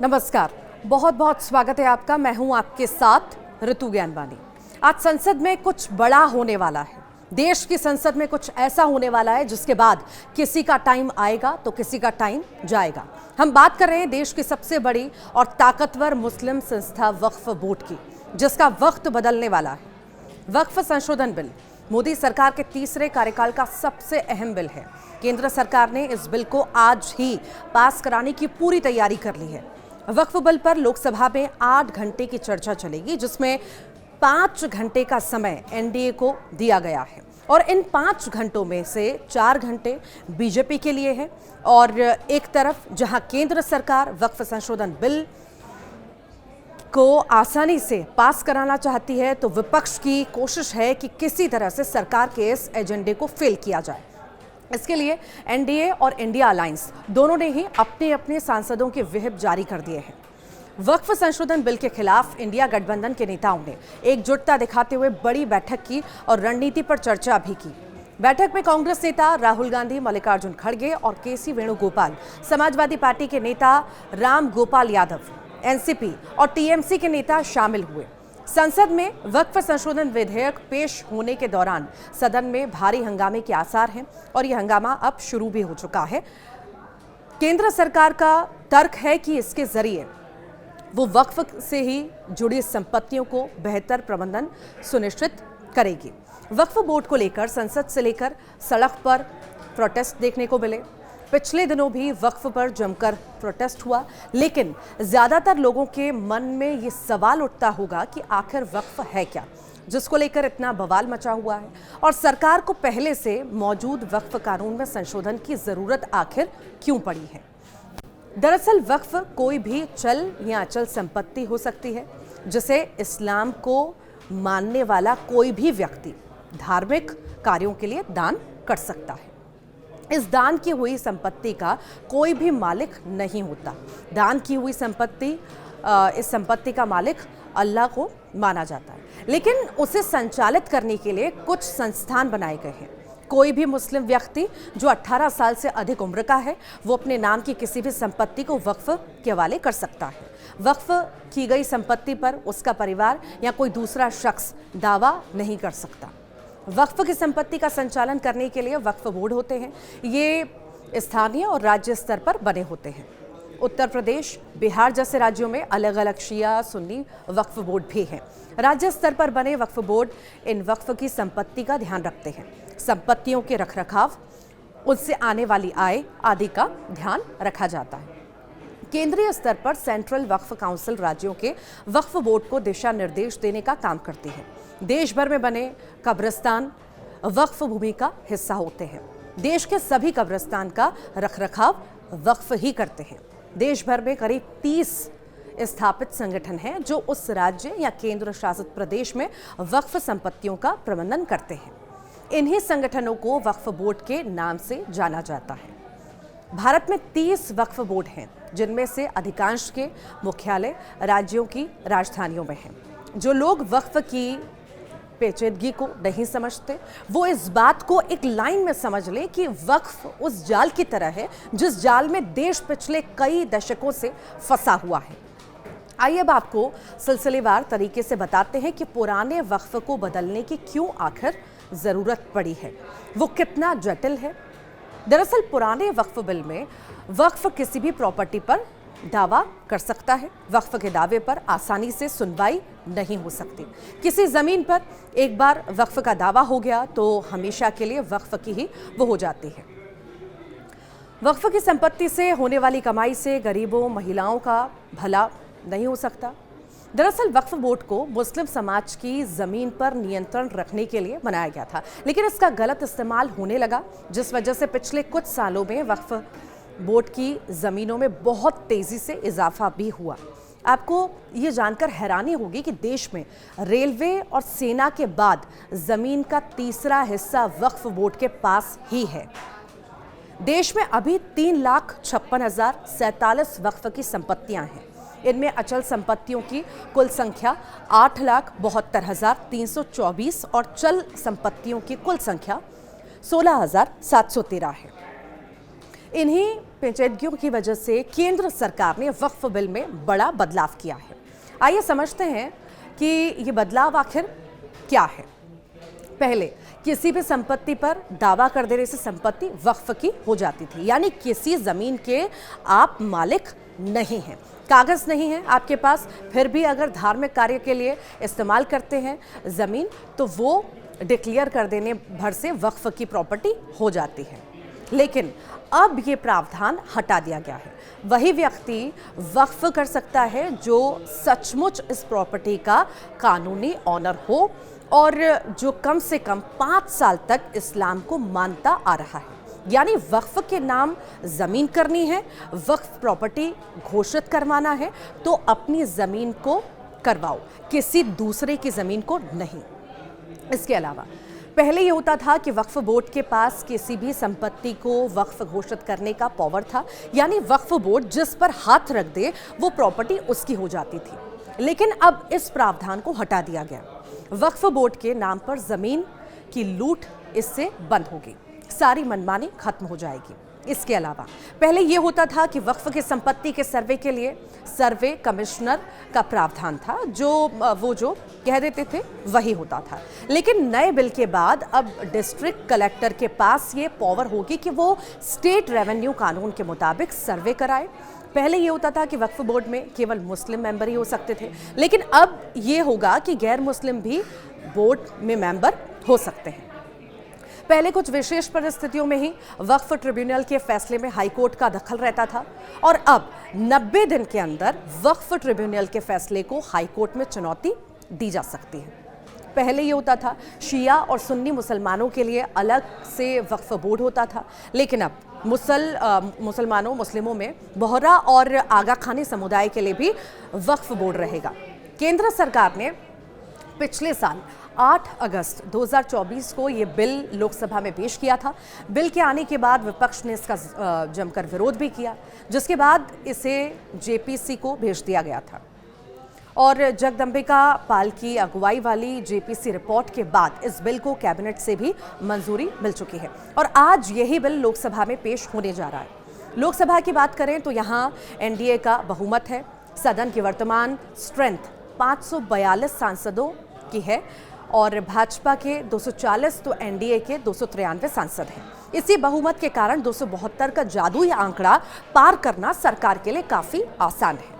नमस्कार, बहुत बहुत स्वागत है आपका। मैं हूं आपके साथ ऋतु ज्ञानवानी। आज संसद में कुछ बड़ा होने वाला है। देश की संसद में कुछ ऐसा होने वाला है जिसके बाद किसी का टाइम आएगा तो किसी का टाइम जाएगा। हम बात कर रहे हैं देश की सबसे बड़ी और ताकतवर मुस्लिम संस्था वक्फ बोर्ड की, जिसका वक्त बदलने वाला है। वक्फ संशोधन बिल मोदी सरकार के तीसरे कार्यकाल का सबसे अहम बिल है। केंद्र सरकार ने इस बिल को आज ही पास कराने की पूरी तैयारी कर ली है। वक्फ बिल पर लोकसभा में 8 घंटे की चर्चा चलेगी, जिसमें 5 घंटे का समय एनडीए को दिया गया है और इन 5 घंटों में से 4 घंटे बीजेपी के लिए है। और एक तरफ जहां केंद्र सरकार वक्फ संशोधन बिल को आसानी से पास कराना चाहती है, तो विपक्ष की कोशिश है कि किसी तरह से सरकार के इस एजेंडे को फेल किया जाए। इसके लिए एनडीए और इंडिया अलायंस दोनों ने ही अपने अपने सांसदों के व्हिप जारी कर दिए हैं। वक्फ संशोधन बिल के खिलाफ इंडिया गठबंधन के नेताओं ने एकजुटता दिखाते हुए बड़ी बैठक की और रणनीति पर चर्चा भी की। बैठक में कांग्रेस नेता राहुल गांधी, मल्लिकार्जुन खड़गे और केसी वेणुगोपाल, समाजवादी पार्टी के नेता राम गोपाल यादव, एनसीपी और टीएमसी के नेता शामिल हुए। संसद में वक्फ संशोधन विधेयक पेश होने के दौरान सदन में भारी हंगामे के आसार हैं और यह हंगामा अब शुरू भी हो चुका है। केंद्र सरकार का तर्क है कि इसके जरिए वो वक्फ से ही जुड़ी संपत्तियों को बेहतर प्रबंधन सुनिश्चित करेगी। वक्फ बोर्ड को लेकर संसद से लेकर सड़क पर प्रोटेस्ट देखने को मिले। पिछले दिनों भी वक्फ पर जमकर प्रोटेस्ट हुआ, लेकिन ज्यादातर लोगों के मन में ये सवाल उठता होगा कि आखिर वक्फ है क्या, जिसको लेकर इतना बवाल मचा हुआ है और सरकार को पहले से मौजूद वक्फ कानून में संशोधन की जरूरत आखिर क्यों पड़ी है। दरअसल वक्फ कोई भी चल या अचल संपत्ति हो सकती है, जिसे इस्लाम को मानने वाला कोई भी व्यक्ति धार्मिक कार्यों के लिए दान कर सकता है। इस दान की हुई संपत्ति का कोई भी मालिक नहीं होता। दान की हुई संपत्ति, इस संपत्ति का मालिक अल्लाह को माना जाता है, लेकिन उसे संचालित करने के लिए कुछ संस्थान बनाए गए हैं। कोई भी मुस्लिम व्यक्ति जो 18 साल से अधिक उम्र का है, वो अपने नाम की किसी भी संपत्ति को वक्फ के हवाले कर सकता है। वक्फ की गई संपत्ति पर उसका परिवार या कोई दूसरा शख्स दावा नहीं कर सकता। वक्फ की संपत्ति का संचालन करने के लिए वक्फ बोर्ड होते हैं। ये स्थानीय और राज्य स्तर पर बने होते हैं। उत्तर प्रदेश, बिहार जैसे राज्यों में अलग अलग शिया सुन्नी वक्फ बोर्ड भी हैं। राज्य स्तर पर बने वक्फ बोर्ड इन वक्फ की संपत्ति का ध्यान रखते हैं। संपत्तियों के रखरखाव, उससे आने वाली आय आदि का ध्यान रखा जाता है। केंद्रीय स्तर पर सेंट्रल वक्फ काउंसिल राज्यों के वक्फ बोर्ड को दिशा निर्देश देने का काम करती है। देश भर में बने कब्रिस्तान वक्फ भूमि का हिस्सा होते हैं। देश के सभी कब्रिस्तान का रखरखाव वक्फ ही करते हैं। देश भर में करीब 30 स्थापित संगठन हैं जो उस राज्य या केंद्र शासित प्रदेश में वक्फ संपत्तियों का प्रबंधन करते हैं। इन्हीं संगठनों को वक्फ बोर्ड के नाम से जाना जाता है। भारत में 30 वक्फ बोर्ड हैं, जिनमें से अधिकांश के मुख्यालय राज्यों की राजधानियों में हैं। जो लोग वक्फ की पेचीदगी को नहीं समझते, वो इस बात को एक लाइन में समझ लें कि वक्फ उस जाल की तरह है जिस जाल में देश पिछले कई दशकों से फंसा हुआ है। आइए अब आपको सिलसिलेवार तरीके से बताते हैं कि पुराने वक्फ को बदलने की क्यों आखिर जरूरत पड़ी है, वो कितना जटिल है। दरअसल पुराने वक्फ बिल में वक्फ किसी भी प्रॉपर्टी पर दावा कर सकता है। वक्फ के दावे पर आसानी से सुनवाई नहीं हो सकती। किसी जमीन पर एक बार वक्फ का दावा हो गया तो हमेशा के लिए वक्फ की ही वो हो जाती है। वक्फ की संपत्ति से होने वाली कमाई से गरीबों, महिलाओं का भला नहीं हो सकता। दरअसल वक्फ बोर्ड को मुस्लिम समाज की जमीन पर नियंत्रण रखने के लिए बनाया गया था, लेकिन इसका गलत इस्तेमाल होने लगा, जिस वजह से पिछले कुछ सालों में वक्फ बोर्ड की जमीनों में बहुत तेजी से इजाफा भी हुआ। आपको ये जानकर हैरानी होगी कि देश में रेलवे और सेना के बाद जमीन का तीसरा हिस्सा वक्फ बोर्ड के पास ही है। देश में अभी 3,56,047 वक्फ की संपत्तियां हैं। इनमें अचल संपत्तियों की कुल संख्या 8,72,324 और चल संपत्तियों की कुल संख्या 16,713 है। इन्हीं पेचीदगियों की वजह से केंद्र सरकार ने वक्फ बिल में बड़ा बदलाव किया है। आइए समझते हैं कि ये बदलाव आखिर क्या है। पहले किसी भी संपत्ति पर दावा कर देने से संपत्ति वक्फ की हो जाती थी, यानी किसी जमीन के आप मालिक नहीं हैं, कागज नहीं है आपके पास, फिर भी अगर धार्मिक कार्य के लिए इस्तेमाल करते हैं जमीन तो वो डिक्लेयर कर देने भर से वक्फ की प्रॉपर्टी हो जाती है। लेकिन अब ये प्रावधान हटा दिया गया है। वही व्यक्ति वक्फ कर सकता है जो सचमुच इस प्रॉपर्टी का कानूनी ऑनर हो और जो कम से कम 5 साल तक इस्लाम को मानता आ रहा है। यानी वक्फ के नाम जमीन करनी है, वक्फ प्रॉपर्टी घोषित करवाना है तो अपनी जमीन को करवाओ, किसी दूसरे की जमीन को नहीं। इसके अलावा पहले ये होता था कि वक्फ बोर्ड के पास किसी भी संपत्ति को वक्फ घोषित करने का पावर था, यानी वक्फ बोर्ड जिस पर हाथ रख दे वो प्रॉपर्टी उसकी हो जाती थी। लेकिन अब इस प्रावधान को हटा दिया गया। वक्फ बोर्ड के नाम पर जमीन की लूट इससे बंद होगी, सारी मनमानी खत्म हो जाएगी। इसके अलावा पहले यह होता था कि वक्फ की संपत्ति के सर्वे के लिए सर्वे कमिश्नर का प्रावधान था, जो कह देते थे वही होता था। लेकिन नए बिल के बाद अब डिस्ट्रिक्ट कलेक्टर के पास ये पावर होगी कि वो स्टेट रेवेन्यू कानून के मुताबिक सर्वे कराए। पहले ये होता था कि वक्फ बोर्ड में केवल मुस्लिम मेंबर ही हो सकते थे, लेकिन अब ये होगा कि गैर मुस्लिम भी बोर्ड में मेंबर हो सकते हैं। पहले कुछ विशेष परिस्थितियों में ही वक्फ ट्रिब्यूनल के फैसले में हाईकोर्ट का दखल रहता था और अब 90 दिन के अंदर वक्फ ट्रिब्यूनल के फैसले को हाईकोर्ट में चुनौती दी जा सकती है। पहले ये होता था शिया और सुन्नी मुसलमानों के लिए अलग से वक्फ बोर्ड होता था, लेकिन अब मुस्लिमों में बोहरा और आगा खानी समुदाय के लिए भी वक्फ बोर्ड रहेगा। केंद्र सरकार ने पिछले साल 8 अगस्त 2024 को ये बिल लोकसभा में पेश किया था। बिल के आने के बाद विपक्ष ने इसका जमकर विरोध भी किया, जिसके बाद इसे जेपीसी को भेज दिया गया था और जगदंबिका पाल की अगुवाई वाली जेपीसी रिपोर्ट के बाद इस बिल को कैबिनेट से भी मंजूरी मिल चुकी है और आज यही बिल लोकसभा में पेश होने जा रहा है। लोकसभा की बात करें तो यहाँ एनडीए का बहुमत है। सदन की वर्तमान स्ट्रेंथ 542 सांसदों की है और भाजपा के 240 तो एनडीए के 293 सांसद हैं। इसी बहुमत के कारण 272 का जादुई आंकड़ा पार करना सरकार के लिए काफी आसान है।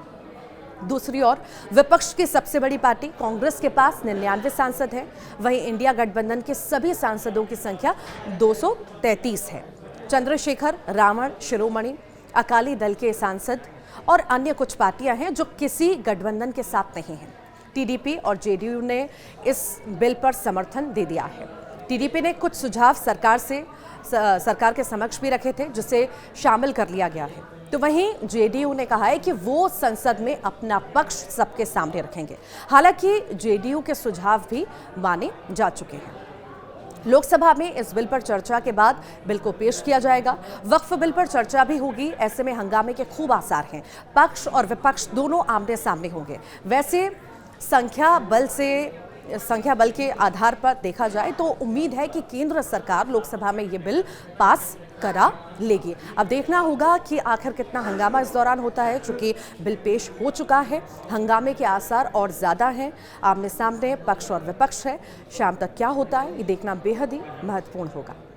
दूसरी ओर विपक्ष की सबसे बड़ी पार्टी कांग्रेस के पास 99 सांसद हैं, वहीं इंडिया गठबंधन के सभी सांसदों की संख्या 233 है। चंद्रशेखर, रावण, शिरोमणि, अकाली दल के सांसद और अन्य कुछ पार्टियां हैं जो किसी गठबंधन के साथ नहीं हैं। टीडीपी और जेडीयू ने इस बिल पर समर्थन दे दिया है। टीडीपी ने कुछ सुझाव सरकार के समक्ष भी रखे थे, जिसे शामिल कर लिया गया है। तो वहीं जेडीयू ने कहा है कि वो संसद में अपना पक्ष सबके सामने रखेंगे। हालांकि जेडीयू के सुझाव भी माने जा चुके हैं। लोकसभा में इस बिल पर चर्चा के बाद बिल को पेश किया जाएगा। वक्फ बिल पर चर्चा भी होगी, ऐसे में हंगामे के खूब आसार हैं। पक्ष और विपक्ष दोनों आमने सामने होंगे। वैसे संख्या बल के आधार पर देखा जाए तो उम्मीद है कि केंद्र सरकार लोकसभा में ये बिल पास करा लेगी। अब देखना होगा कि आखिर कितना हंगामा इस दौरान होता है। चूंकि बिल पेश हो चुका है, हंगामे के आसार और ज्यादा हैं। आमने सामने पक्ष और विपक्ष है। शाम तक क्या होता है ये देखना बेहद ही महत्वपूर्ण होगा।